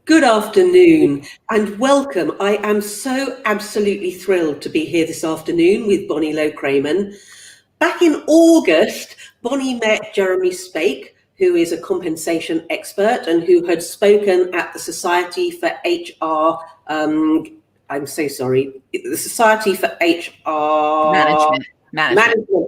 Good afternoon and welcome. I am so absolutely thrilled to be here this afternoon with Bonnie Low-Kramen. Back in August, Bonnie met Jeremy Spake, who is a compensation expert and who had spoken at the Society for HR. I'm so sorry, the Society for HR Management.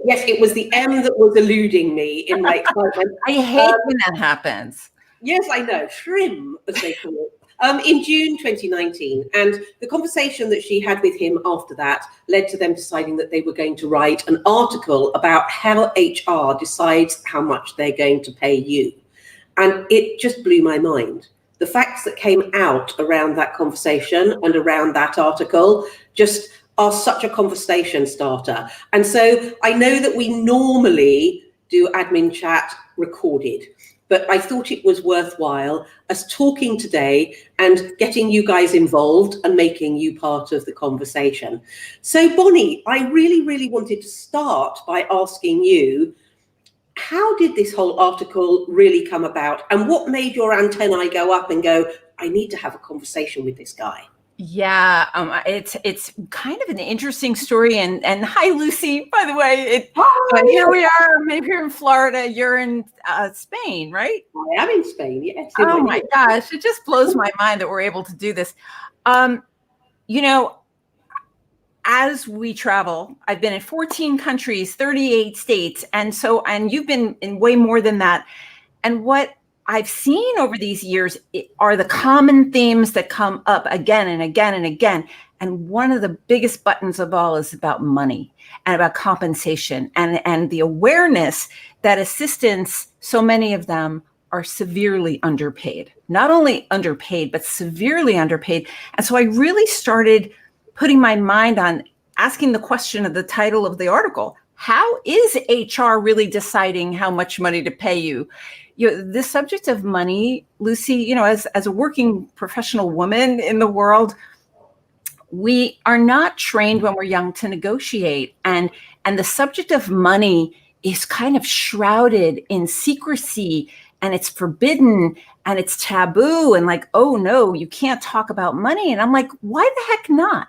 Yes, it was the M that was eluding me in my excitement. I hate when that happens. Yes, I know, shrim, as they call it. In June 2019, and the conversation that she had with him after that led to them deciding that they were going to write an article about how HR decides how much they're going to pay you. And it just blew my mind. The facts that came out around that conversation and around that article just are such a conversation starter. And so I know that we normally do Adminchat recorded, but I thought it was worthwhile us talking today and getting you guys involved and making you part of the conversation. So Bonnie, I really wanted to start by asking you, how did this whole article really come about, and what made your antennae go up and go, I need to have a conversation with this guy? Yeah, it's kind of an interesting story. And hi, Lucy, by the way. Here we are. Maybe you're in Florida. You're in Spain, right? I am in Spain, yes. Oh my gosh, it just blows my mind that we're able to do this. As we travel, I've been in 14 countries, 38 states, and you've been in way more than that. And what I've seen over these years are the common themes that come up again and again and again. And one of the biggest buttons of all is about money and about compensation and the awareness that assistants, so many of them, are severely underpaid. Not only underpaid, but severely underpaid. And so I really started putting my mind on asking the question of the title of the article. How is HR really deciding how much money to pay you? The subject of money, Lucy, as a working professional woman in the world, we are not trained when we're young to negotiate. And the subject of money is kind of shrouded in secrecy, and it's forbidden and it's taboo, and like, oh no, you can't talk about money. And I'm like, why the heck not?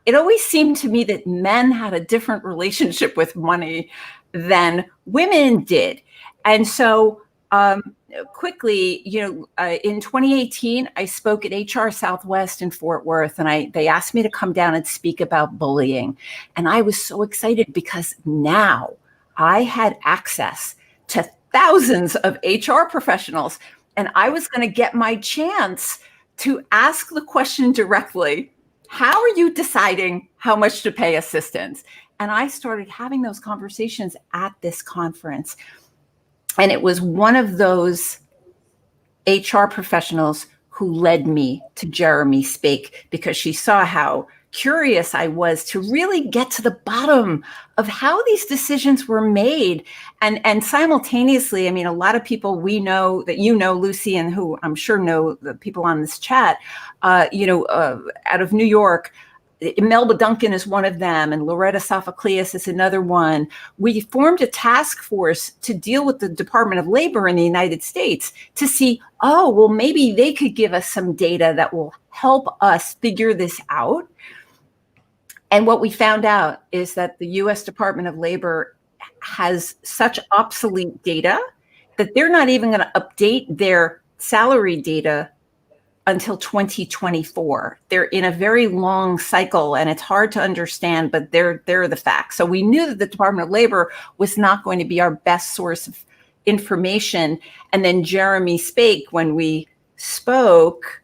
It always seemed to me that men had a different relationship with money than women did. And so quickly, in 2018, I spoke at HR Southwest in Fort Worth, and they asked me to come down and speak about bullying. And I was so excited because now I had access to thousands of HR professionals, and I was going to get my chance to ask the question directly, how are you deciding how much to pay assistants? And I started having those conversations at this conference. And it was one of those HR professionals who led me to Jeremy Spake, because she saw how curious I was to really get to the bottom of how these decisions were made. And simultaneously, I mean, a lot of people we know that Lucy, and who I'm sure know the people on this chat, out of New York, Melba Duncan is one of them, and Loretta Sophocleous is another one. We formed a task force to deal with the Department of Labor in the United States to see, maybe they could give us some data that will help us figure this out. And what we found out is that the US Department of Labor has such obsolete data that they're not even going to update their salary data until 2024. They're in a very long cycle, and it's hard to understand, but they're the facts. So we knew that the Department of Labor was not going to be our best source of information. And then Jeremy Spake, when we spoke,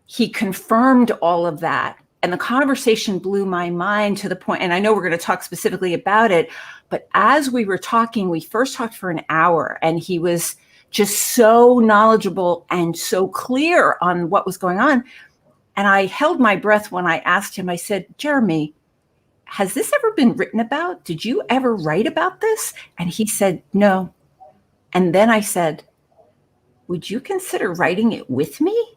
he confirmed all of that. And the conversation blew my mind to the point, and I know we're going to talk specifically about it, but as we were talking, we first talked for an hour, and he was just so knowledgeable and so clear on what was going on. And I held my breath when I asked him, I said, Jeremy, has this ever been written about? Did you ever write about this? And he said, no. And then I said, would you consider writing it with me?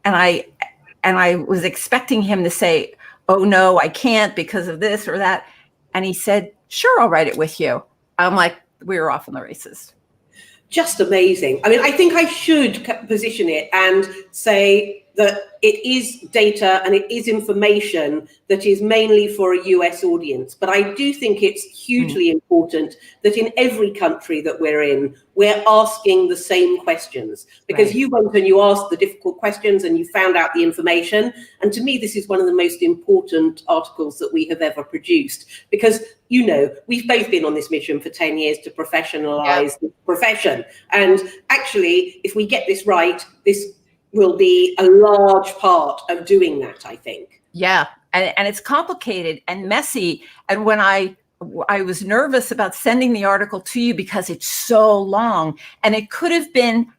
And I was expecting him to say, oh no, I can't because of this or that. And he said, sure, I'll write it with you. I'm like, we were off in the races. Just amazing. I mean, I think I should position it and say that it is data and it is information that is mainly for a US audience. But I do think it's hugely important that in every country that we're in, we're asking the same questions, because you went and you asked the difficult questions and you found out the information. And to me, this is one of the most important articles that we have ever produced, because, you know, we've both been on this mission for 10 years to professionalize the profession. And actually, if we get this right, this will be a large part of doing that, I think. Yeah, and it's complicated and messy. And when I was nervous about sending the article to you because it's so long, and it could have been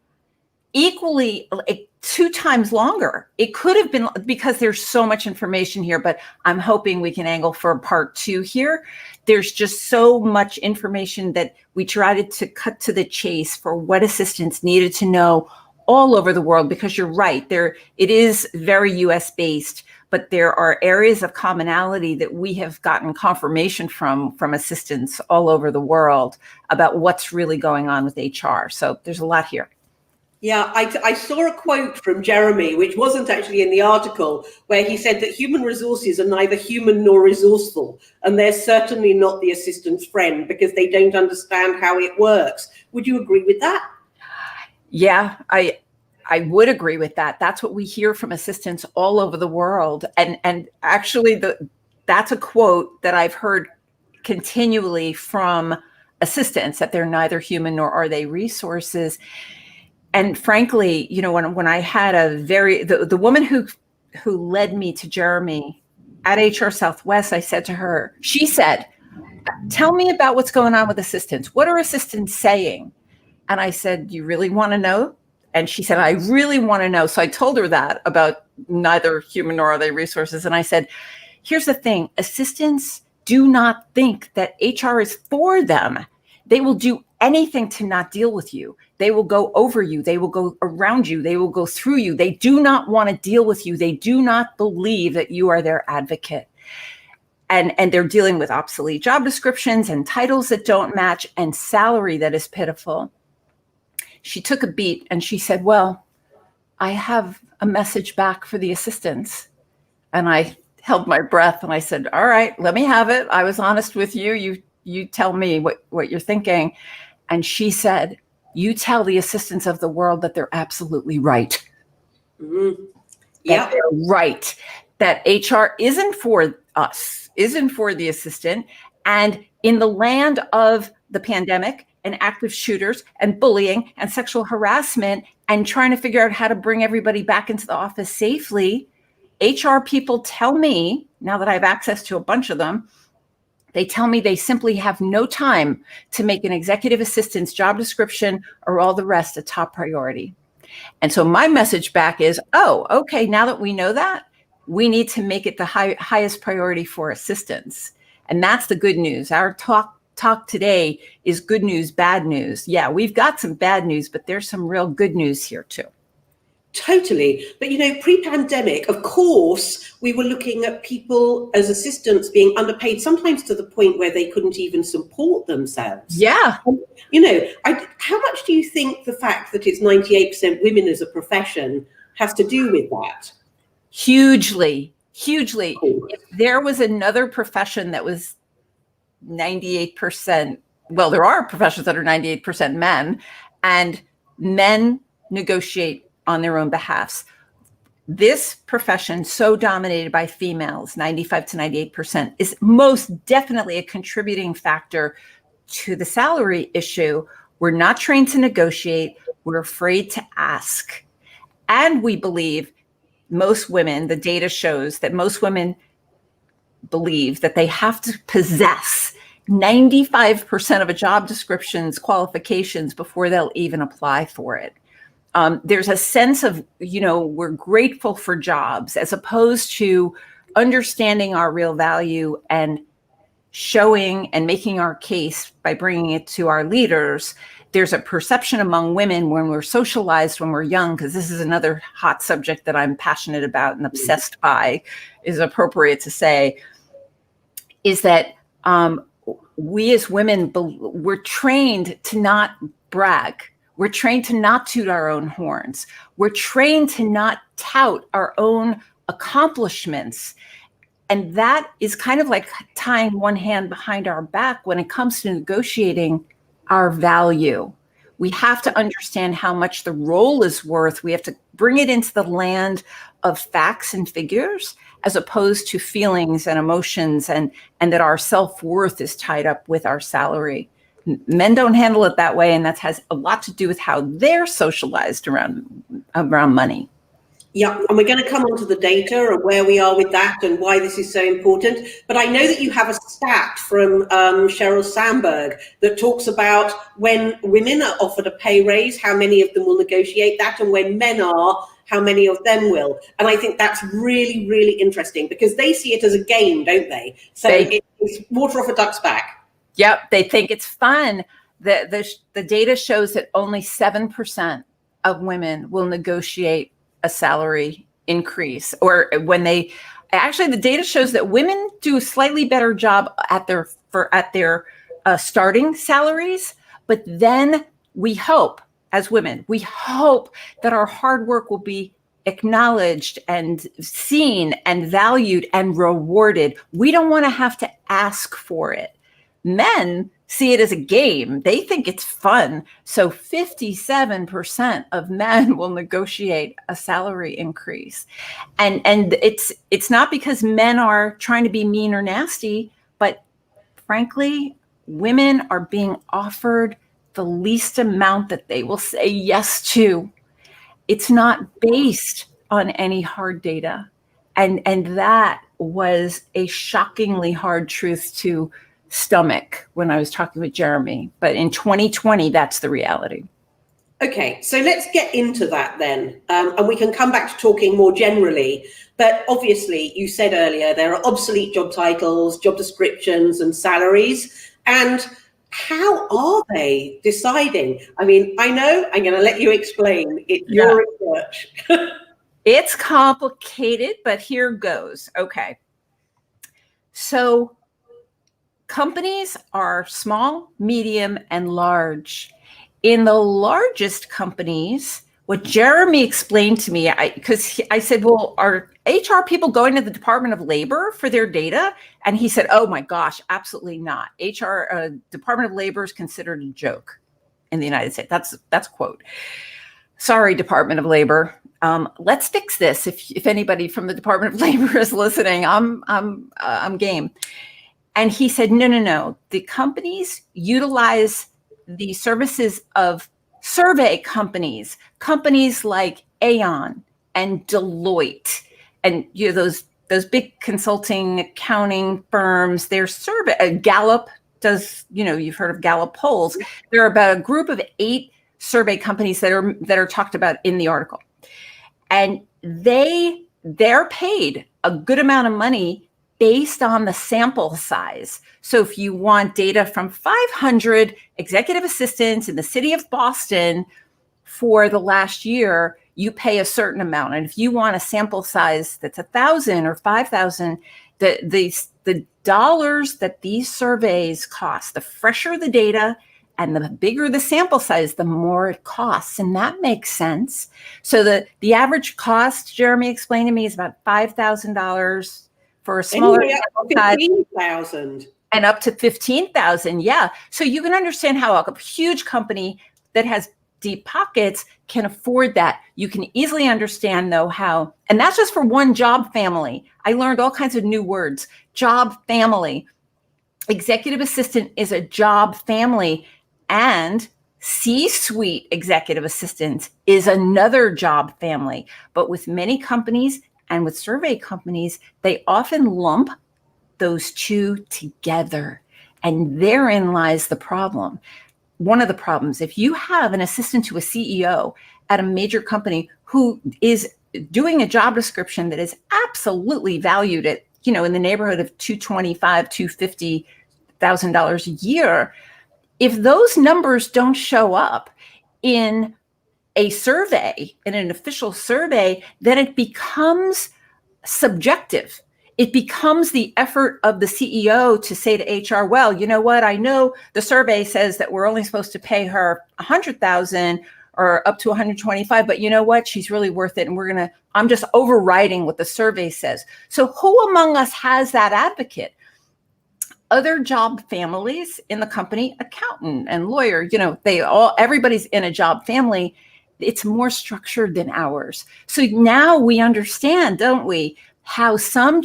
equally like 2 times longer. It could have been, because there's so much information here, but I'm hoping we can angle for a part 2 here. There's just so much information that we tried to cut to the chase for what assistants needed to know all over the world, because you're right, it is very US based, but there are areas of commonality that we have gotten confirmation from assistants all over the world about what's really going on with HR. So there's a lot here. Yeah, I saw a quote from Jeremy, which wasn't actually in the article, where he said that human resources are neither human nor resourceful, and they're certainly not the assistant's friend because they don't understand how it works. Would you agree with that? Yeah, I would agree with that. That's what we hear from assistants all over the world. And actually that's a quote that I've heard continually from assistants, that they're neither human nor are they resources. And frankly, you know, when I had the woman who led me to Jeremy at HR Southwest, I said to her, she said, "Tell me about what's going on with assistants. What are assistants saying?" And I said, "You really want to know?" And she said, "I really want to know." So I told her that about neither human nor are they resources. And I said, here's the thing. Assistants do not think that HR is for them. They will do anything to not deal with you. They will go over you. They will go around you. They will go through you. They do not want to deal with you. They do not believe that you are their advocate. And they're dealing with obsolete job descriptions and titles that don't match and salary that is pitiful. She took a beat and she said, "Well, I have a message back for the assistants." And I held my breath and I said, "All right, let me have it. I was honest with you. You tell me what you're thinking." And she said, "You tell the assistants of the world that they're absolutely right." Mm-hmm. That they're right. That HR isn't for us, isn't for the assistant. And in the land of the pandemic and active shooters and bullying and sexual harassment and trying to figure out how to bring everybody back into the office safely, HR people tell me, now that I have access to a bunch of them, they tell me they simply have no time to make an executive assistant's job description or all the rest a top priority. And so my message back is, oh, okay, now that we know that, we need to make it the highest priority for assistants. And that's the good news. Our talk today is good news, bad news. Yeah, we've got some bad news, but there's some real good news here too. Totally. But, you know, pre-pandemic, of course, we were looking at people as assistants being underpaid, sometimes to the point where they couldn't even support themselves. Yeah. You know, how much do you think the fact that it's 98% women as a profession has to do with that? Hugely, hugely. If there was another profession that was 98%, well, there are professions that are 98% men, and men negotiate on their own behalfs. This profession, so dominated by females, 95 to 98%, is most definitely a contributing factor to the salary issue. We're not trained to negotiate. We're afraid to ask. And we believe most women, the data shows that most women believe that they have to possess 95% of a job description's qualifications before they'll even apply for it. There's a sense of, you know, we're grateful for jobs as opposed to understanding our real value and showing and making our case by bringing it to our leaders. There's a perception among women when we're socialized when we're young, because this is another hot subject that I'm passionate about and obsessed by, is appropriate to say, is that we as women, we're trained to not brag. We're trained to not toot our own horns. We're trained to not tout our own accomplishments. And that is kind of like tying one hand behind our back when it comes to negotiating our value. We have to understand how much the role is worth. We have to bring it into the land of facts and figures as opposed to feelings and emotions, and that our self-worth is tied up with our salary. Men don't handle it that way, and that has a lot to do with how they're socialized around money. Yeah, and we're going to come on to the data and where we are with that and why this is so important. But I know that you have a stat from Sheryl Sandberg that talks about when women are offered a pay raise, how many of them will negotiate that, and when men are, how many of them will. And I think that's really, really interesting because they see it as a game, don't they? So it's water off a duck's back. Yep, they think it's fun. The data shows that only 7% of women will negotiate a salary increase, or when they actually, the data shows that women do a slightly better job at their starting salaries. But then we hope, as women, we hope that our hard work will be acknowledged and seen and valued and rewarded. We don't want to have to ask for it. Men see it as a game. They think it's fun. So 57% of men will negotiate a salary increase. And it's not because men are trying to be mean or nasty, but frankly, women are being offered the least amount that they will say yes to. It's not based on any hard data. And that was a shockingly hard truth to stomach when I was talking with Jeremy. But in 2020, that's the reality. Okay, so let's get into that then. And we can come back to talking more generally. But obviously, you said earlier, there are obsolete job titles, job descriptions, and salaries. And how are they deciding? I mean, I know, I'm going to let you explain. It's your research. It's complicated, but here goes. Okay. So companies are small, medium, and large. In the largest companies, what Jeremy explained to me, because I said, well, are HR people going to the Department of Labor for their data? And he said, oh my gosh, absolutely not. Department of Labor is considered a joke in the United States. That's a quote. Sorry, Department of Labor. Let's fix this. If anybody from the Department of Labor is listening, I'm game. And he said, no. The companies utilize the services of survey companies like Aon and Deloitte, and those big consulting accounting firms. Their survey, Gallup does, you've heard of Gallup polls. There are about a group of 8 survey companies that are talked about in the article, and they're paid a good amount of money based on the sample size. So if you want data from 500 executive assistants in the city of Boston for the last year, you pay a certain amount. And if you want a sample size that's 1,000 or 5,000, the dollars that these surveys cost, the fresher the data and the bigger the sample size, the more it costs. And that makes sense. So the average cost, Jeremy explained to me, is about $5,000 for a smaller size, 15,000 and up to 15,000. Yeah. So you can understand how a huge company that has deep pockets can afford that. You can easily understand though how, and that's just for one job family. I learned all kinds of new words. Job family. Executive assistant is a job family, and C-suite executive assistant is another job family. But with many companies and with survey companies, they often lump those two together. And therein lies the problem. One of the problems, if you have an assistant to a CEO at a major company who is doing a job description that is absolutely valued at, in the neighborhood of $225,000, $250,000 a year, if those numbers don't show up in a survey, in an official survey, then it becomes subjective. it becomes the effort of the CEO to say to HR, well, you know what? I know the survey says that we're only supposed to pay her 100,000 or up to 125, but you know what? She's really worth it. And I'm just overriding what the survey says. So who among us has that advocate? Other job families in the company, accountant and lawyer, everybody's in a job family. It's more structured than ours. So now we understand, don't we, how some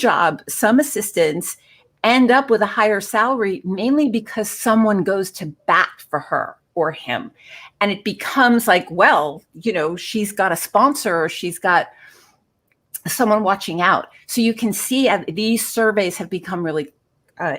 assistants end up with a higher salary, mainly because someone goes to bat for her or him. And it becomes like, well, she's got a sponsor or she's got someone watching out. So you can see these surveys have become really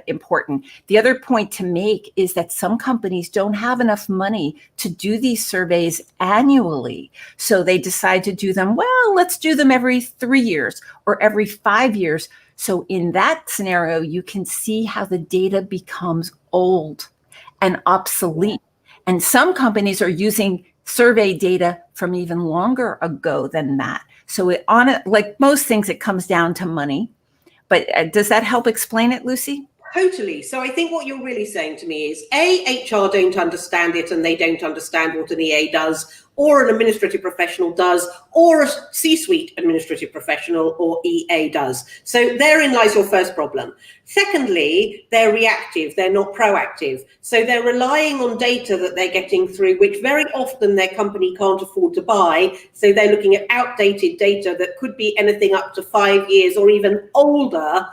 important. The other point to make is that some companies don't have enough money to do these surveys annually. So they decide to do them, well, let's do them every 3 years or every 5 years. So in that scenario, you can see how the data becomes old and obsolete. And some companies are using survey data from even longer ago than that. So like most things, it comes down to money. But does that help explain it, Lucy? Totally. So I think what you're really saying to me is HR don't understand it and they don't understand what an EA does or an administrative professional does or a C-suite administrative professional or EA does. So therein lies your first problem. Secondly, they're reactive. They're not proactive. So they're relying on data that they're getting through, which very often their company can't afford to buy. So they're looking at outdated data that could be anything up to 5 years or even older.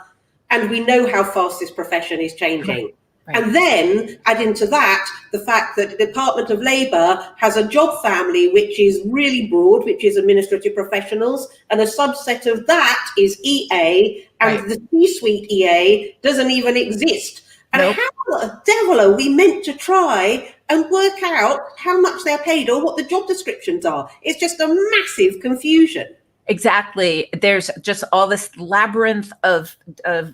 And we know how fast this profession is changing. Right. And then add into that the fact that the Department of Labour has a job family which is really broad, which is administrative professionals, and a subset of that is EA, and right. The C-suite EA doesn't even exist. And nope. How the devil are we meant to try and work out how much they're paid or what the job descriptions are? It's just a massive confusion. Exactly. There's just all this labyrinth of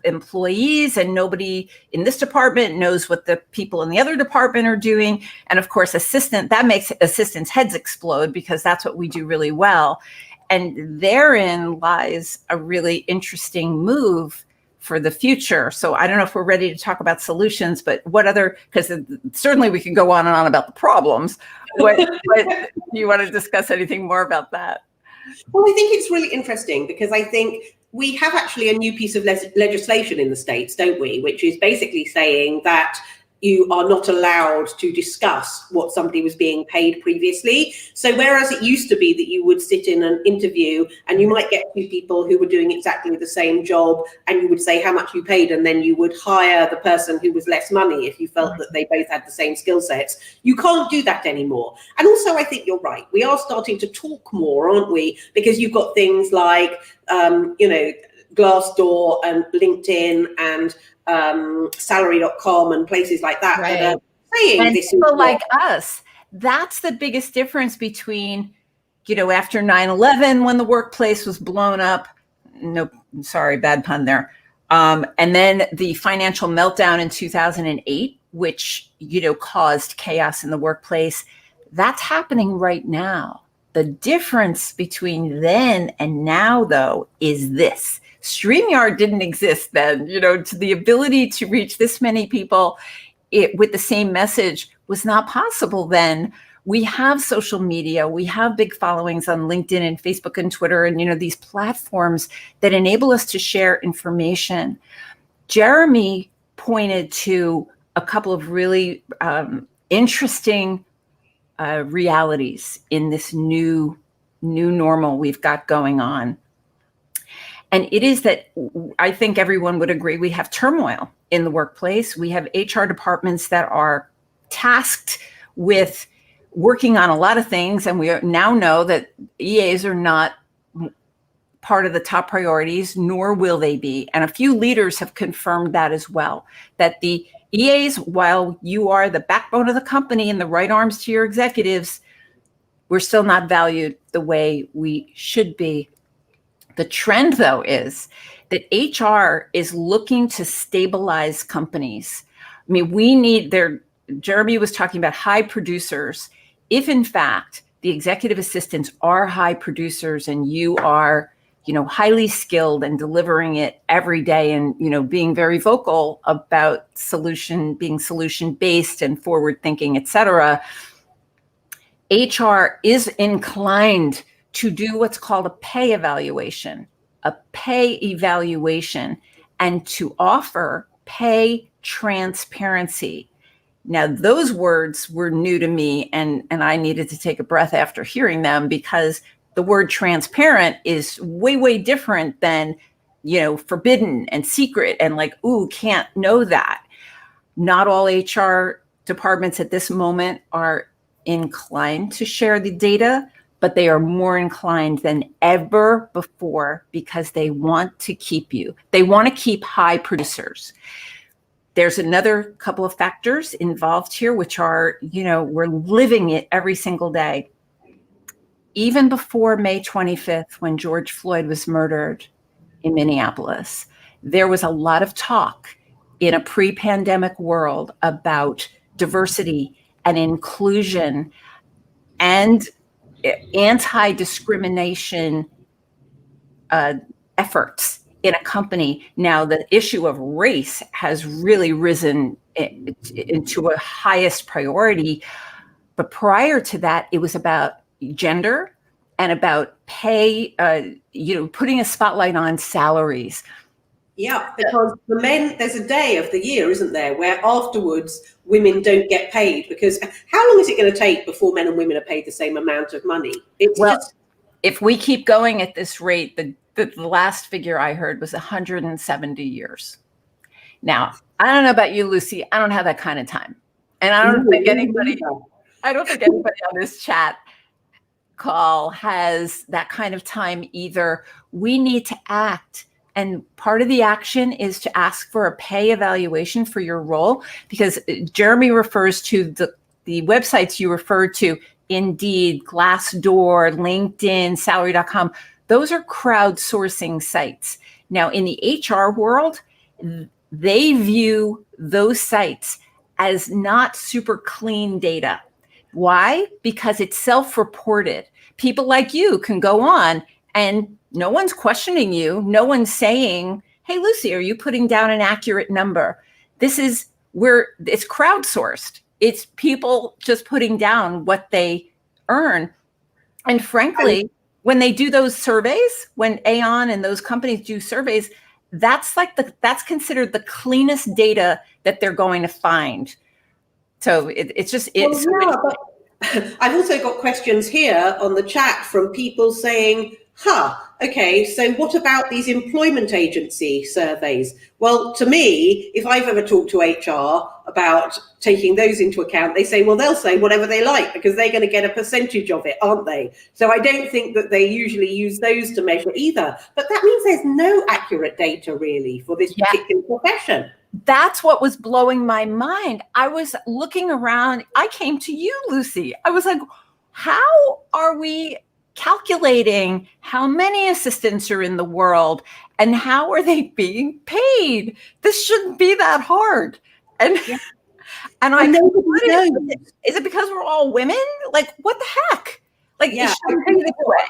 employees, and nobody in this department knows what the people in the other department are doing. And of course, that makes assistants' heads explode because that's what we do really well. And therein lies a really interesting move for the future. So I don't know if we're ready to talk about solutions, but because certainly we can go on and on about the problems. What do you want to discuss anything more about that? Well, I think it's really interesting because I think we have actually a new piece of legislation in the States, don't we? Which is basically saying that you are not allowed to discuss what somebody was being paid previously. So whereas it used to be that you would sit in an interview and you might get two people who were doing exactly the same job and you would say how much you paid, and then you would hire the person who was less money if you felt that they both had the same skill sets. You can't do that anymore. And also, I think you're right. We are starting to talk more, aren't we? Because you've got things like, Glassdoor and LinkedIn and salary.com and places like that, right, that are saying and this people like us. That's the biggest difference between, after 9/11 when the workplace was blown up. No, sorry, bad pun there. And then the financial meltdown in 2008, which, caused chaos in the workplace. That's happening right now. The difference between then and now, though, is this. StreamYard didn't exist then. To the ability to reach this many people with the same message was not possible then. We have social media. We have big followings on LinkedIn and Facebook and Twitter and, these platforms that enable us to share information. Jeremy pointed to a couple of really interesting realities in this new normal we've got going on. And it is that I think everyone would agree we have turmoil in the workplace. We have HR departments that are tasked with working on a lot of things. And we now know that EAs are not part of the top priorities, nor will they be. And a few leaders have confirmed that as well, that the EAs, while you are the backbone of the company and the right arms to your executives, we're still not valued the way we should be. The trend, though, is that HR is looking to stabilize companies. I mean, Jeremy was talking about high producers. If, in fact, the executive assistants are high producers and you are highly skilled and delivering it every day, and, being very vocal about being solution-based and forward-thinking, et cetera, HR is inclined to do what's called a pay evaluation, and to offer pay transparency. Now, those words were new to me, and I needed to take a breath after hearing them, because the word transparent is way, way different than, forbidden and secret and like, ooh, can't know that. Not all HR departments at this moment are inclined to share the data, but they are more inclined than ever before, because they want to keep you. They want to keep high producers. There's another couple of factors involved here, which are, we're living it every single day. Even before May 25th, when George Floyd was murdered in Minneapolis, there was a lot of talk in a pre-pandemic world about diversity and inclusion and anti-discrimination efforts in a company. Now, the issue of race has really risen into a highest priority. But prior to that, it was about gender and about pay, putting a spotlight on salaries. Yeah, because the men, there's a day of the year, isn't there, where afterwards women don't get paid, because how long is it going to take before men and women are paid the same amount of money? If we keep going at this rate, the last figure I heard was 170 years. Now, I don't know about you, Lucy. I don't have that kind of time. And I don't think anybody on this chat call has that kind of time either. We need to act. And part of the action is to ask for a pay evaluation for your role, because Jeremy refers to the websites you referred to, Indeed, Glassdoor, LinkedIn, Salary.com. Those are crowdsourcing sites. Now, in the HR world, they view those sites as not super clean data. Why? Because it's self-reported. People like you can go on and no one's questioning you. No one's saying, hey, Lucy, are you putting down an accurate number? It's crowdsourced. It's people just putting down what they earn. And frankly, when they do those surveys, when Aon and those companies do surveys, that's considered the cleanest data that they're going to find. So I've also got questions here on the chat from people saying, okay, so what about these employment agency surveys? Well, to me, if I've ever talked to HR about taking those into account, they say, well, they'll say whatever they like because they're going to get a percentage of it, aren't they? So I don't think that they usually use those to measure either. But that means there's no accurate data really for this particular profession. That's what was blowing my mind. I was looking around. I came to you, Lucy. I was like, how are we calculating how many assistants are in the world and how are they being paid? This shouldn't be that hard. And I know, is it because we're all women? Like, what the heck? Like, it shouldn't be this way.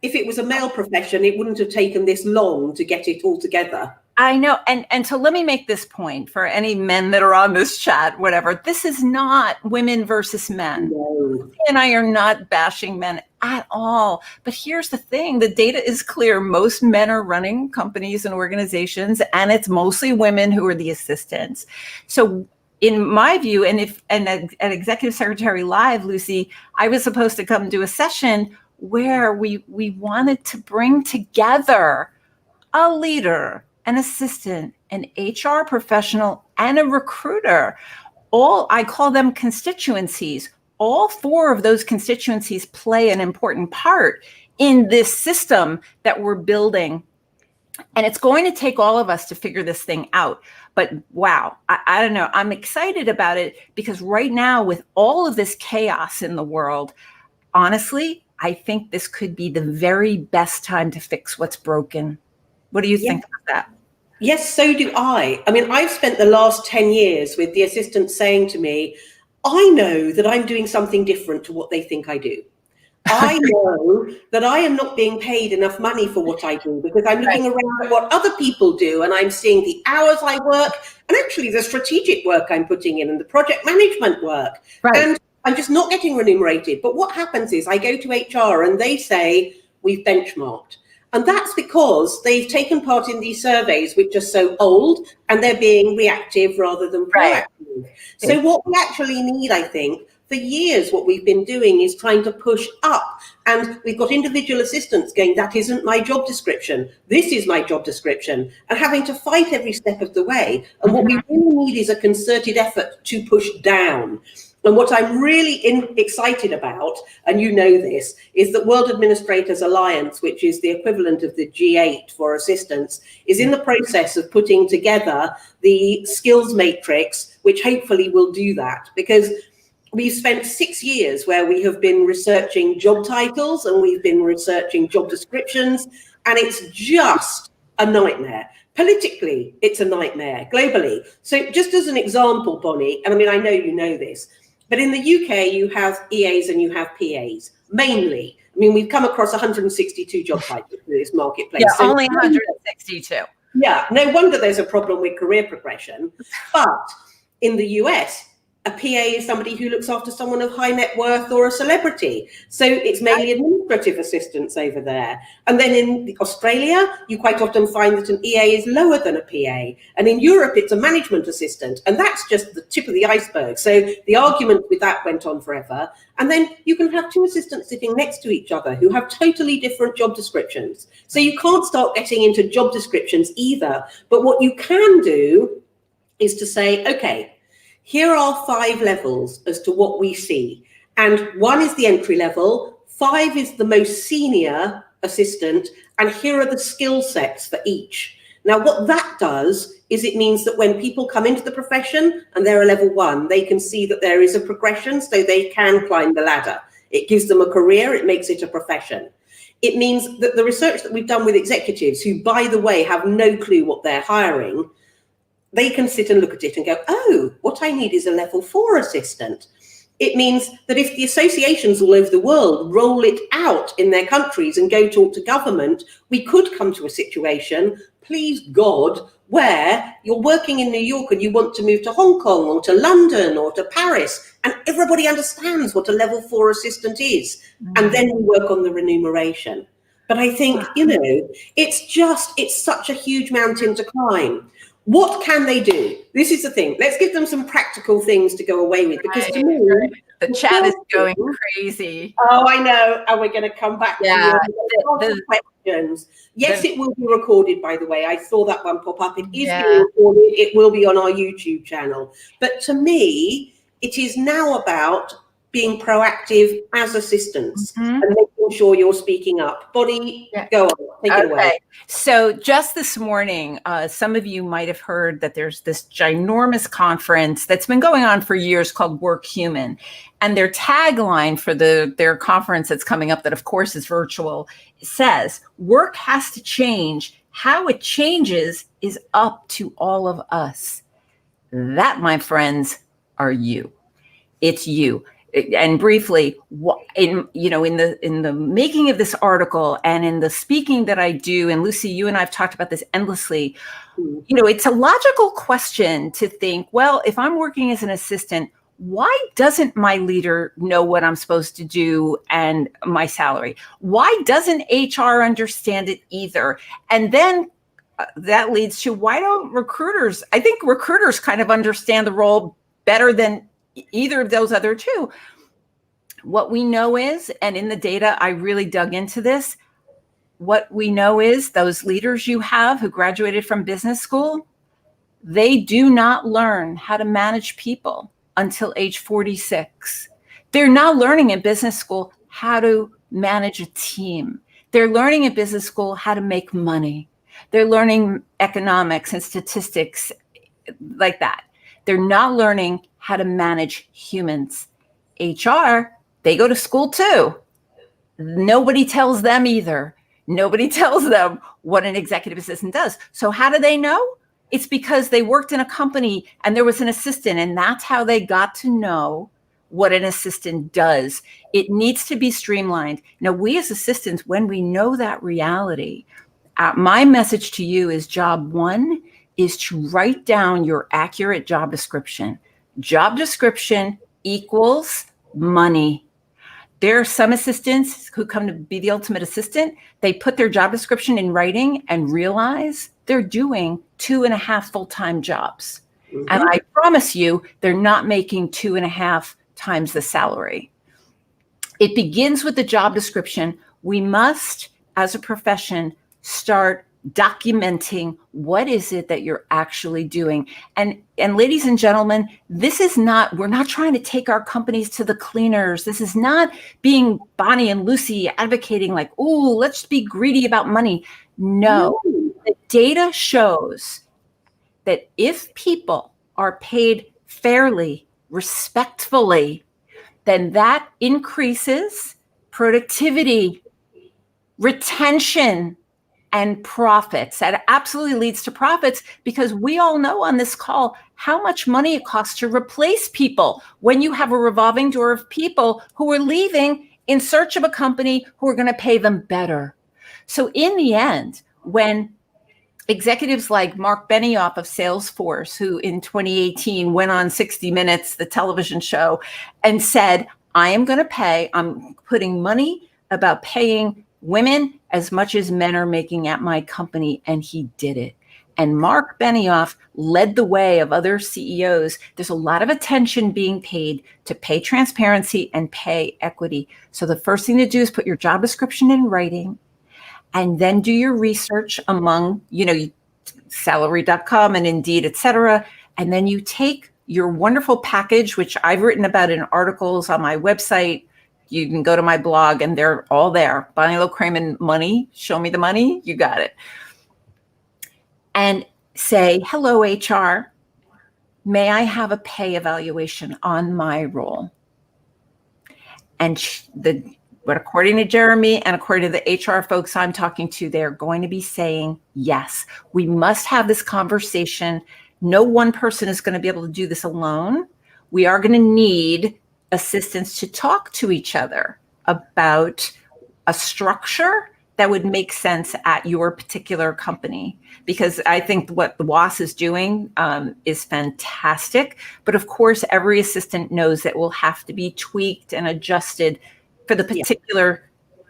If it was a male profession, it wouldn't have taken this long to get it all together. I know. And so let me make this point for any men that are on this chat, whatever. This is not women versus men. No. And I are not bashing men at all. But here's the thing. The data is clear. Most men are running companies and organizations, and it's mostly women who are the assistants. So in my view, and at Executive Secretary Live, Lucy, I was supposed to come to a session where we wanted to bring together a leader, an assistant, an HR professional, and a recruiter. I call them constituencies. All four of those constituencies play an important part in this system that we're building. And it's going to take all of us to figure this thing out. But wow, I don't know. I'm excited about it because right now, with all of this chaos in the world, honestly, I think this could be the very best time to fix what's broken. What do you think about that? Yes, so do I. I mean, I've spent the last 10 years with the assistants saying to me, I know that I'm doing something different to what they think I do. I know that I am not being paid enough money for what I do, because I'm looking around at what other people do, and I'm seeing the hours I work and actually the strategic work I'm putting in and the project management work. And I'm just not getting remunerated. But what happens is I go to HR and they say, we've benchmarked. And that's because they've taken part in these surveys, which are so old, and they're being reactive rather than proactive. So what we actually need, I think, for years, what we've been doing is trying to push up. And we've got individual assistants going, that isn't my job description. This is my job description. And having to fight every step of the way. And what we really need is a concerted effort to push down. And what I'm really excited about, and you know this, is that World Administrators Alliance, which is the equivalent of the G8 for assistants, is in the process of putting together the skills matrix, which hopefully will do that. Because we've spent 6 years where we have been researching job titles and we've been researching job descriptions, and it's just a nightmare. Politically, it's a nightmare. Globally. So just as an example, Bonnie, and I mean, I know you know this, but in the UK, you have EAs and you have PAs, mainly. I mean, we've come across 162 job titles in this marketplace. Yeah, so only 162. Yeah, no wonder there's a problem with career progression. But in the US, a PA is somebody who looks after someone of high net worth or a celebrity. So it's mainly administrative assistants over there. And then in Australia, you quite often find that an EA is lower than a PA. And in Europe, it's a management assistant. And that's just the tip of the iceberg. So the argument with that went on forever. And then you can have two assistants sitting next to each other who have totally different job descriptions. So you can't start getting into job descriptions either. But what you can do is to say, okay, here are 5 levels as to what we see. And 1 is the entry level, 5 is the most senior assistant, and here are the skill sets for each. Now, what that does is it means that when people come into the profession and they're a level 1, they can see that there is a progression, so they can climb the ladder. It gives them a career, it makes it a profession. It means that the research that we've done with executives, who, by the way, have no clue what they're hiring, they can sit and look at it and go, oh, what I need is a level 4 assistant. It means that if the associations all over the world roll it out in their countries and go talk to government, we could come to a situation, please God, where you're working in New York and you want to move to Hong Kong or to London or to Paris, and everybody understands what a level 4 assistant is. And then we work on the remuneration. But I think, you know, it's such a huge mountain to climb. What can they do? This is the thing. Let's give them some practical things to go away with, because to me, the chat is going crazy. Oh, I know. And we're going to come back to the questions. Yes, it will be recorded, by the way. I saw that one pop up. It is being recorded. It will be on our YouTube channel. But to me, it is now about being proactive as assistants and making sure you're speaking up. Bonnie, go on, take it away. So just this morning, some of you might have heard that there's this ginormous conference that's been going on for years called Work Human. And their tagline for their conference that's coming up, that of course is virtual, says, work has to change. How it changes is up to all of us. That, my friends, are you. It's you. And briefly, in the making of this article and in the speaking that I do, and Lucy, you and I have talked about this endlessly, you know, it's a logical question to think, well, if I'm working as an assistant, why doesn't my leader know what I'm supposed to do and my salary? Why doesn't HR understand it either? And then that leads to, why don't recruiters? I think recruiters kind of understand the role better than either of those other two. What we know is, and in the data, I really dug into this, what we know is those leaders you have who graduated from business school, they do not learn how to manage people until age 46. They're not learning in business school how to manage a team. They're learning in business school how to make money. They're learning economics and statistics like that. They're not learning how to manage humans. HR, they go to school too. Nobody tells them either. Nobody tells them what an executive assistant does. So how do they know? It's because they worked in a company and there was an assistant, and that's how they got to know what an assistant does. It needs to be streamlined. Now, we as assistants, when we know that reality, my message to you is job one is to write down your accurate job description. Job description equals money. There are some assistants who come to be the ultimate assistant. They put their job description in writing and realize they're doing 2.5 full-time jobs. Mm-hmm. And I promise you, they're not making 2.5 times the salary. It begins with the job description. We must, as a profession, start documenting what is it that you're actually doing. And ladies and gentlemen, we're not trying to take our companies to the cleaners. This is not being Bonnie and Lucy advocating like, oh, let's be greedy about money. No, the data shows that if people are paid fairly, respectfully, then that increases productivity, retention, and profits. That absolutely leads to profits, because we all know on this call how much money it costs to replace people when you have a revolving door of people who are leaving in search of a company who are going to pay them better. So in the end, when executives like Mark Benioff of Salesforce, who in 2018 went on 60 Minutes, the television show, and said, I'm putting money about paying women as much as men are making at my company. And he did it. And Mark Benioff led the way of other CEOs. There's a lot of attention being paid to pay transparency and pay equity. So the first thing to do is put your job description in writing, and then do your research among, salary.com and Indeed, et cetera. And then you take your wonderful package, which I've written about in articles on my website. You can go to my blog and they're all there. Bonnie Low-Kramen money, show me the money, you got it. And say, hello, HR, may I have a pay evaluation on my role? And but according to Jeremy and according to the HR folks I'm talking to, they're going to be saying, yes, we must have this conversation. No one person is going to be able to do this alone. We are going to need assistants to talk to each other about a structure that would make sense at your particular company. Because I think what the WAS is doing is fantastic. But of course, every assistant knows that will have to be tweaked and adjusted for the particular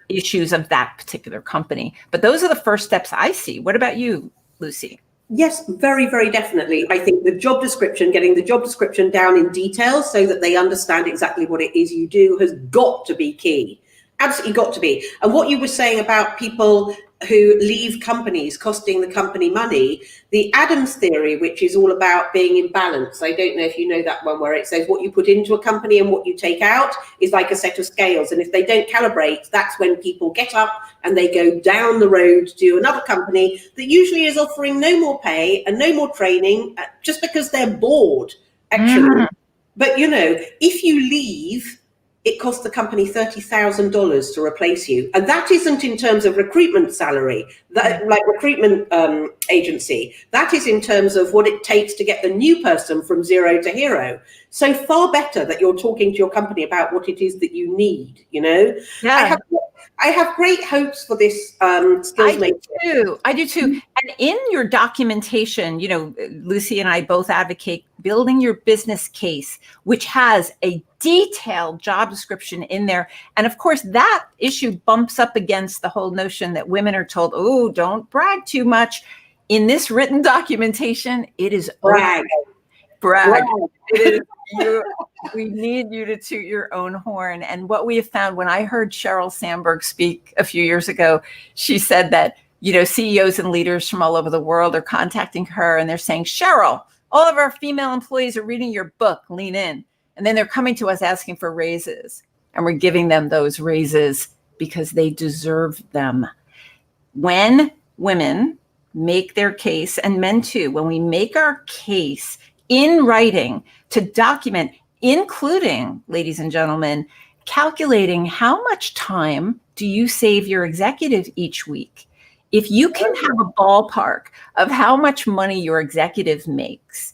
issues of that particular company. But those are the first steps I see. What about you, Lucy? Yes, very, very definitely. I think the job description, getting the job description down in detail so that they understand exactly what it is you do has got to be key. Absolutely got to be. And what you were saying about people who leave companies costing the company money, the Adams theory, which is all about being in balance. I don't know if you know that one, where it says what you put into a company and what you take out is like a set of scales. And if they don't calibrate, that's when people get up and they go down the road to another company that usually is offering no more pay and no more training just because they're bored, actually. But, if you leave, it costs the company $30,000 to replace you. And that isn't in terms of recruitment salary, that like recruitment agency. That is in terms of what it takes to get the new person from zero to hero. So far better that you're talking to your company about what it is that you need, Yeah. I have great hopes for this skills matrix. I do too. And in your documentation, Lucy and I both advocate building your business case, which has a detailed job description in there. And of course, that issue bumps up against the whole notion that women are told, oh, don't brag too much. In this written documentation, it is brag. It is we need you to toot your own horn. And what we have found, when I heard Sheryl Sandberg speak a few years ago, she said that, CEOs and leaders from all over the world are contacting her and they're saying, Sheryl, all of our female employees are reading your book, lean in. And then they're coming to us asking for raises. And we're giving them those raises because they deserve them. When women make their case, and men too, when we make our case in writing to document, including, ladies and gentlemen, calculating how much time do you save your executive each week? If you can have a ballpark of how much money your executive makes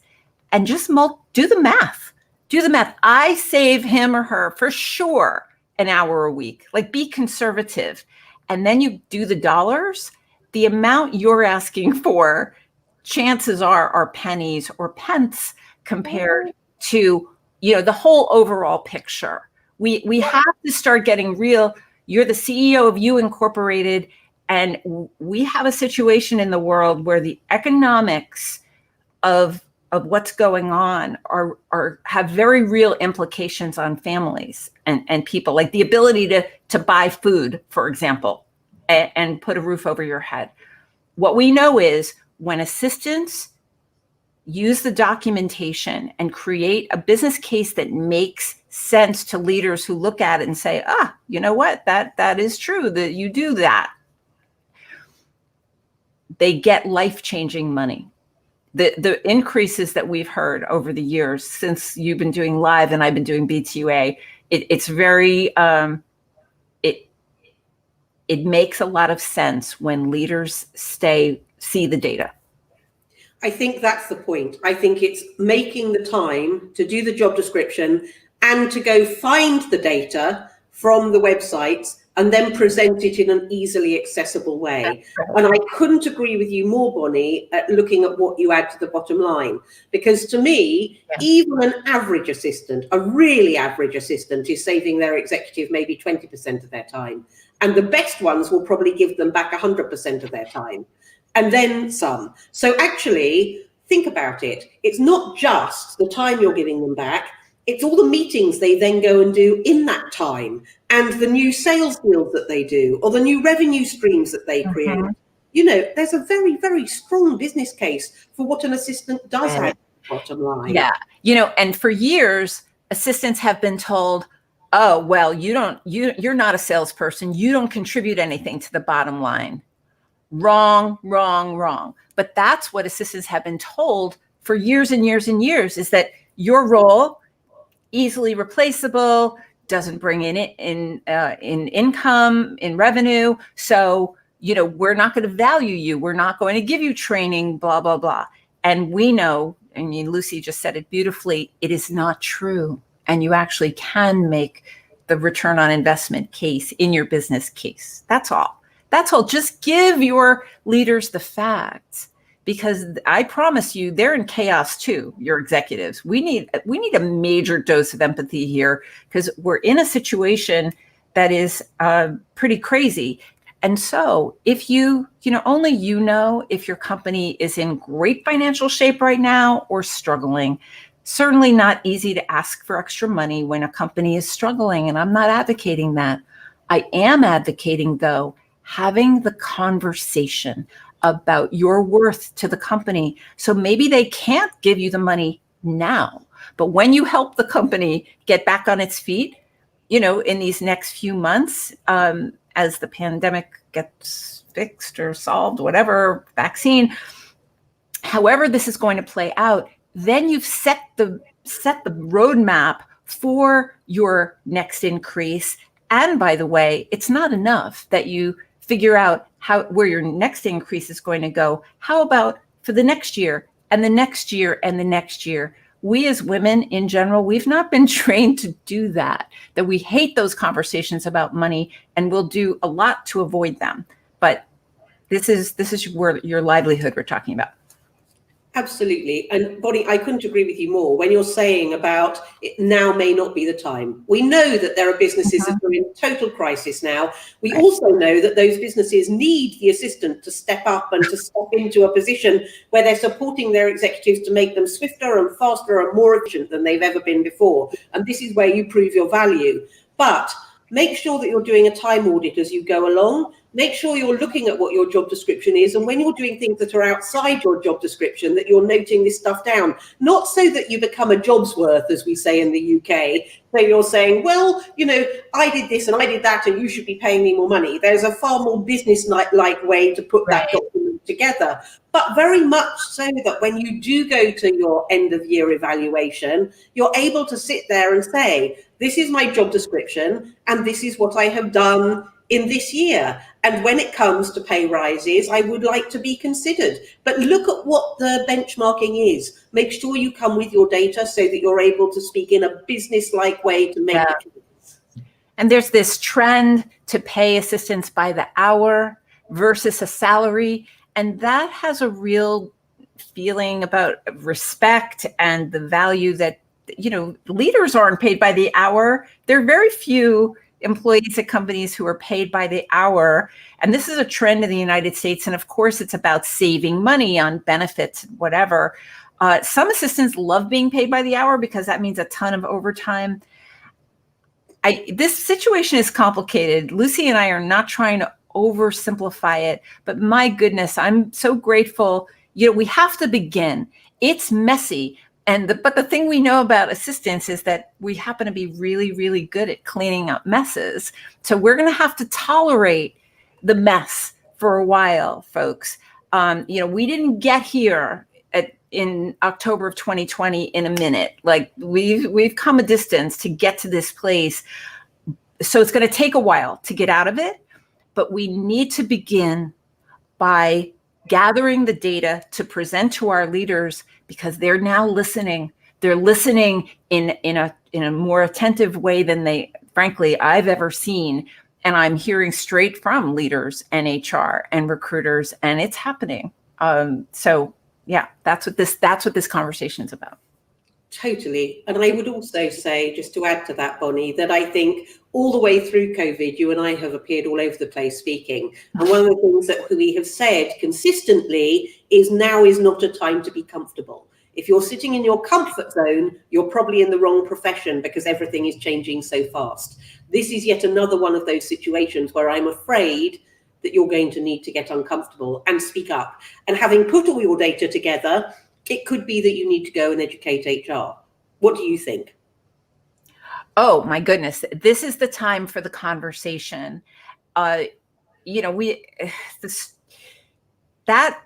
and just do the math, Do the math. I save him or her for sure an hour a week. Like, be conservative. And then you do the dollars. The amount you're asking for, chances are pennies or pence compared to, the whole overall picture. We have to start getting real. You're the CEO of You Incorporated, and we have a situation in the world where the economics of what's going on have very real implications on families and people, like the ability to buy food, for example, and put a roof over your head. What we know is when assistants use the documentation and create a business case that makes sense to leaders who look at it and say, you know what, that is true, that you do that, they get life-changing money. The increases that we've heard over the years since you've been doing live and I've been doing B2A, it's very, it makes a lot of sense when leaders see the data. I think that's the point. I think it's making the time to do the job description and to go find the data from the websites and then present it in an easily accessible way. And I couldn't agree with you more, Bonnie, at looking at what you add to the bottom line. Because to me, even an average assistant, a really average assistant, is saving their executive maybe 20% of their time. And the best ones will probably give them back 100% of their time. And then some. So actually, think about it. It's not just the time you're giving them back. It's all the meetings they then go and do in that time, and the new sales deals that they do, or the new revenue streams that they create. There's a very, very strong business case for what an assistant does have at the bottom line. Yeah. And for years, assistants have been told, oh, well, you're not a salesperson. You don't contribute anything to the bottom line. Wrong. But that's what assistants have been told for years and years and years, is that your role, easily replaceable, doesn't bring in income, in revenue. So, we're not going to value you. We're not going to give you training, blah, blah, blah. And we know, Lucy just said it beautifully, it is not true. And you actually can make the return on investment case in your business case. That's all. Just give your leaders the facts, because I promise you, they're in chaos too, your executives. We need a major dose of empathy here, because we're in a situation that is pretty crazy. And so if only if your company is in great financial shape right now or struggling. Certainly not easy to ask for extra money when a company is struggling, and I'm not advocating that. I am advocating, though, having the conversation about your worth to the company. So maybe they can't give you the money now, but when you help the company get back on its feet, in these next few months, as the pandemic gets fixed or solved, whatever, vaccine, however this is going to play out, then you've set the roadmap for your next increase. And by the way, it's not enough that you figure out where your next increase is going to go. How about for the next year and the next year and the next year? We as women in general, we've not been trained to do that we hate those conversations about money, and we'll do a lot to avoid them. But this is where your livelihood we're talking about. Absolutely. And Bonnie, I couldn't agree with you more when you're saying about it now may not be the time. We know that there are businesses that are in total crisis now. We also know that those businesses need the assistant to step up and to step into a position where they're supporting their executives to make them swifter and faster and more efficient than they've ever been before. And this is where you prove your value. But make sure that you're doing a time audit as you go along. Make sure you're looking at what your job description is. And when you're doing things that are outside your job description, that you're noting this stuff down, not so that you become a job's worth, as we say in the UK. So you're saying, well, I did this and I did that, and you should be paying me more money. There's a far more business-like way to put that document together. But very much so that when you do go to your end of year evaluation, you're able to sit there and say, this is my job description, and this is what I have done in this year. And when it comes to pay rises, I would like to be considered. But look at what the benchmarking is. Make sure you come with your data so that you're able to speak in a business-like way to make the choice. And there's this trend to pay assistants by the hour versus a salary. And that has a real feeling about respect and the value that, you know, leaders aren't paid by the hour. There are very few employees at companies who are paid by the hour. And this is a trend in the United States. And of course, it's about saving money on benefits, whatever. Some assistants love being paid by the hour because that means a ton of overtime. This situation is complicated. Lucy and I are not trying to oversimplify it, but my goodness, I'm so grateful. You know, we have to begin. It's messy. But the thing we know about assistants is that we happen to be really, really good at cleaning up messes. So we're going to have to tolerate the mess for a while, folks. You know, we didn't get here in October of 2020 in a minute. Like we've come a distance to get to this place. So it's going to take a while to get out of it, but we need to begin by gathering the data to present to our leaders, because they're now listening. They're listening in a more attentive way than frankly, I've ever seen. And I'm hearing straight from leaders and HR and recruiters, and it's happening. So yeah, that's what this conversation is about. Totally. And I would also say, just to add to that, Bonnie, that I think all the way through COVID, you and I have appeared all over the place speaking. And one of the things that we have said consistently is now is not a time to be comfortable. If you're sitting in your comfort zone, you're probably in the wrong profession because everything is changing so fast. This is yet another one of those situations where I'm afraid that you're going to need to get uncomfortable and speak up. And having put all your data together, it could be that you need to go and educate HR. What do you think? Oh my goodness, this is the time for the conversation. You know, that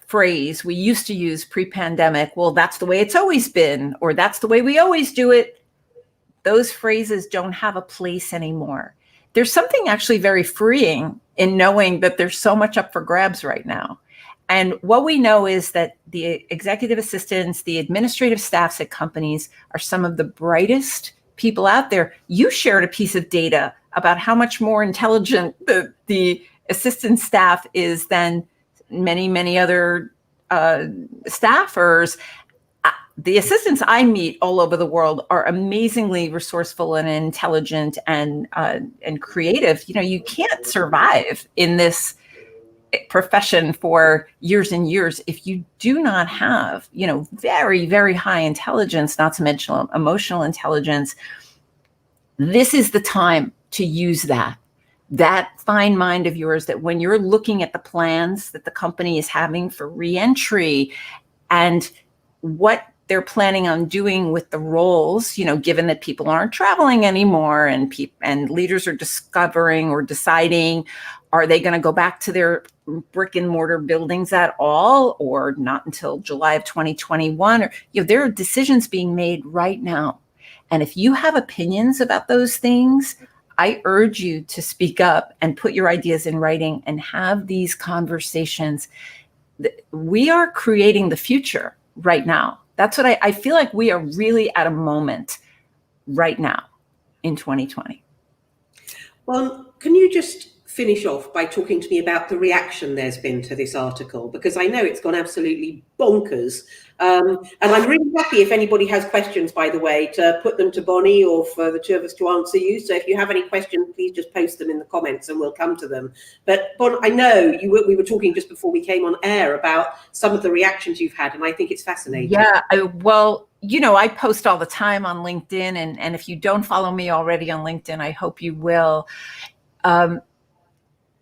phrase we used to use pre-pandemic, well, that's the way it's always been, or that's the way we always do it. Those phrases don't have a place anymore. There's something actually very freeing in knowing that there's so much up for grabs right now. And what we know is that the executive assistants, the administrative staffs at companies are some of the brightest people out there. You shared a piece of data about how much more intelligent the assistant staff is than many, many other staffers. The assistants I meet all over the world are amazingly resourceful and intelligent and creative. You know, you can't survive in this profession for years and years if you do not have, you know, very, very high intelligence, not to mention emotional intelligence. This is the time to use that fine mind of yours, that when you're looking at the plans that the company is having for reentry and what they're planning on doing with the roles, you know, given that people aren't traveling anymore and leaders are discovering or deciding, are they going to go back to their brick and mortar buildings at all, or not until July of 2021? Or, you know, there are decisions being made right now. And if you have opinions about those things, I urge you to speak up and put your ideas in writing and have these conversations. We are creating the future right now. That's what I feel like we are really at a moment right now in 2020. Well, can you just finish off by talking to me about the reaction there's been to this article? Because I know it's gone absolutely bonkers. And I'm really happy if anybody has questions, by the way, to put them to Bonnie or for the two of us to answer you. So if you have any questions, please just post them in the comments and we'll come to them. But Bon, I know we were talking just before we came on air about some of the reactions you've had, and I think it's fascinating. Yeah, well, you know, I post all the time on LinkedIn, and if you don't follow me already on LinkedIn, I hope you will.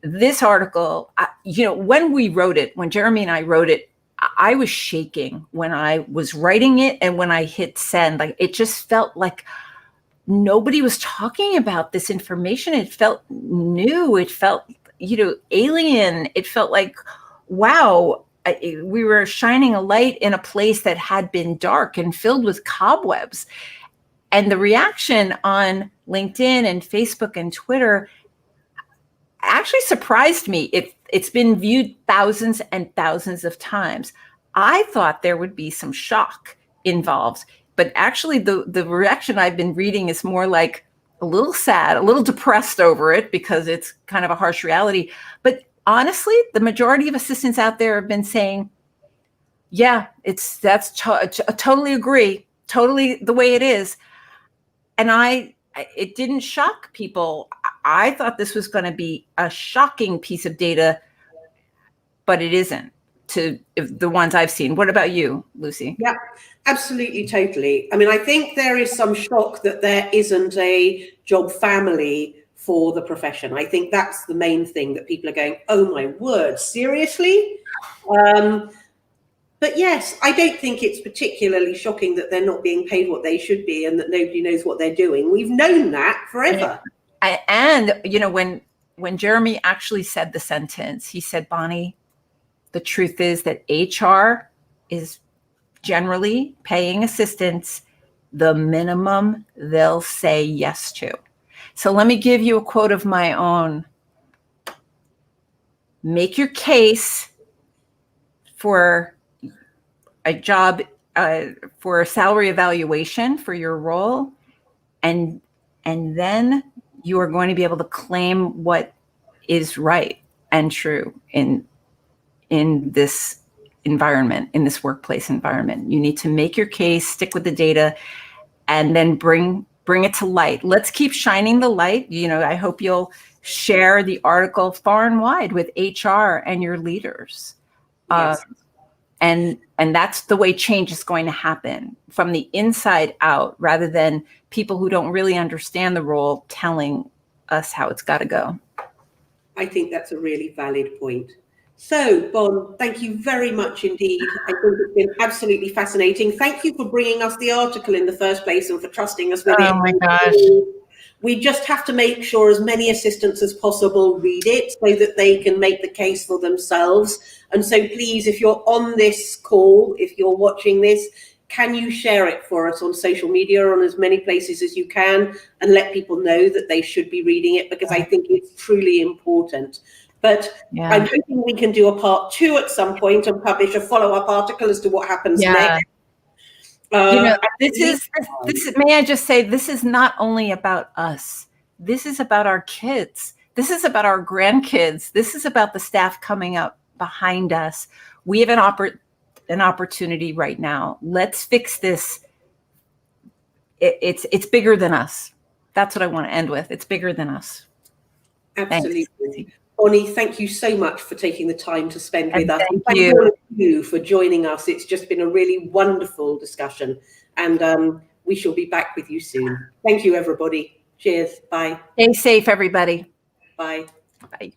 This article, you know, when Jeremy and I wrote it, I was shaking when I was writing it and when I hit send. Like, it just felt like nobody was talking about this information. It felt new. It felt, you know, alien. It felt like, wow, we were shining a light in a place that had been dark and filled with cobwebs. And the reaction on LinkedIn and Facebook and Twitter, actually surprised me. It's been viewed thousands and thousands of times. I thought there would be some shock involved, but actually the reaction I've been reading is more like a little sad, a little depressed over it because it's kind of a harsh reality. But honestly, the majority of assistants out there have been saying, yeah, totally agree, totally the way it is. And it didn't shock people. I thought this was going to be a shocking piece of data, but it isn't to the ones I've seen. What about you, Lucy? Yeah, absolutely, totally. I mean, I think there is some shock that there isn't a job family for the profession. I think that's the main thing, that people are going, oh my word, seriously? But yes, I don't think it's particularly shocking that they're not being paid what they should be and that nobody knows what they're doing. We've known that forever. And when Jeremy actually said the sentence, he said, Bonnie, the truth is that HR is generally paying assistants the minimum they'll say yes to. So let me give you a quote of my own. Make your case for a job, for a salary evaluation for your role, and then you are going to be able to claim what is right and true in this environment, in this workplace environment. You need to make your case, stick with the data, and then bring it to light. Let's keep shining the light. I hope you'll share the article far and wide with HR and your leaders. Yes. And that's the way change is going to happen, from the inside out, rather than people who don't really understand the role telling us how it's got to go. I think that's a really valid point. So, Bon, thank you very much indeed. I think it's been absolutely fascinating. Thank you for bringing us the article in the first place and for trusting us with it. Oh my gosh. We just have to make sure as many assistants as possible read it so that they can make the case for themselves. And so please, if you're on this call, if you're watching this, can you share it for us on social media, on as many places as you can, and let people know that they should be reading it, because I think it's truly important. But yeah, I'm hoping we can do a part 2 at some point and publish a follow-up article as to what happens next. This is, may I just say, this is not only about us. This is about our kids. This is about our grandkids. This is about the staff coming up behind us. We have an opportunity right now. Let's fix this. It's bigger than us. That's what I want to end with. It's bigger than us. Absolutely. Thanks. Bonnie, thank you so much for taking the time to spend with us. Thank you. All of you for joining us. It's just been a really wonderful discussion, and we shall be back with you soon. Thank you, everybody. Cheers. Bye. Stay safe, everybody. Bye. Bye.